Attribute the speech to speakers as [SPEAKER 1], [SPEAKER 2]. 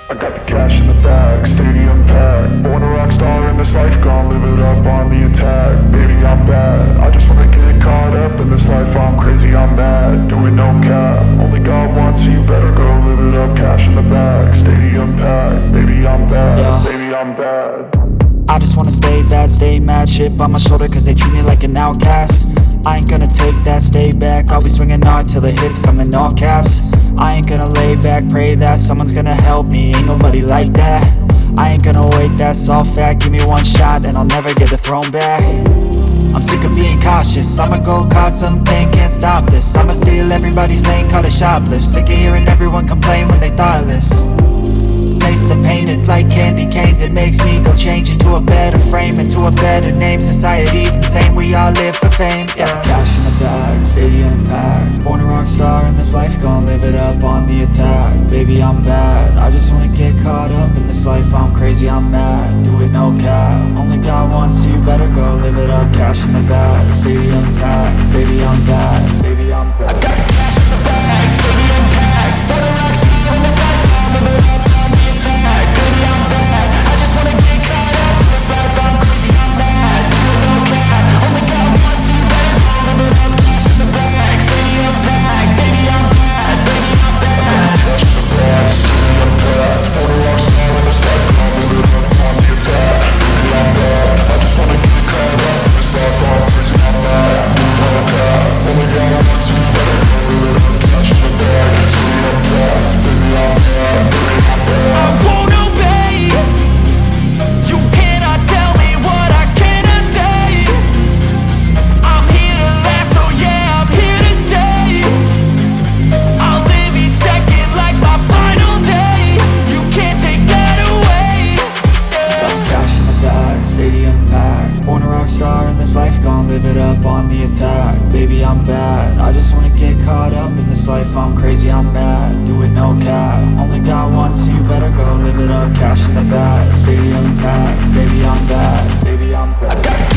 [SPEAKER 1] I got the cash in the bag, stadium packed. Born a rock star in this life, gon' live it up on the attack. Baby, I'm bad, I just wanna get caught up in this life. I'm crazy, I'm mad, doing no cap. Only God wants, so you better go live it up. Cash in the bag, stadium packed. Baby, I'm bad,
[SPEAKER 2] Yeah.
[SPEAKER 1] baby, I'm bad.
[SPEAKER 2] I just wanna stay bad, stay mad. Chip on my shoulder cause they treat me like an outcast. I ain't gonna take that, stay back. I'll be swinging hard till the hits come in all caps. I ain't gonna lay back, pray that someone's gonna help me. Ain't nobody like that. I ain't gonna wait, that's all fact. Give me one shot and I'll never get the throne back. I'm sick of being cautious, I'ma go cause some pain, can't stop this. I'ma steal everybody's lane, call it shoplift. Sick of hearing everyone complain when they thoughtless. Taste the pain, it's like candy canes. It makes me go change into a better frame, into a better name. Society's insane, we all live for fame, yeah. Cash in the bag, stadium packed. Born a rock star in this life, gon' live it up on the attack. Baby, I'm bad, I just wanna get caught up in this life. I'm crazy, I'm mad, do it no cap. Only God wants, so you better go live it up. Cash in the bag, stadium packed. Baby, I'm bad, baby, I'm bad. I got the cash in the bag, stadium packed. Born a rock star in this life, gon' live it up on the attack. Baby, I'm bad, I just wanna get caught up in this life. I'm crazy, I'm mad, do it no cap. Only God wants, so you better go live it up. Cash in the bag, stadium packed. Baby, I'm bad, baby, I'm bad.
[SPEAKER 1] Cash in the bag, stadium packed. Born a rock star in this life, gon' live it up on the attack. Baby, I'm bad, I just wanna get caught up in this life. I'm crazy, I'm mad, do it no cap. Only God wants, so you better go live it up. Cash in the bag, stadium packed. Baby, I'm bad, baby, I'm bad.
[SPEAKER 2] I won't obey. You cannot tell me what I cannot say. I'm here to last, so yeah, I'm here to stay. I'll live each second like my final day. You can't take that away, yeah. Cash in the bag, stadium packed. Born a rock star in this life, gon' live it up on the attack. Baby, I'm bad, I just wanna get caught up in this life. I'm crazy, I'm mad, do it no cap. Only God wants, so you better go live it up. Cash in the bag, stadium packed. Baby, I'm bad, baby, I'm bad.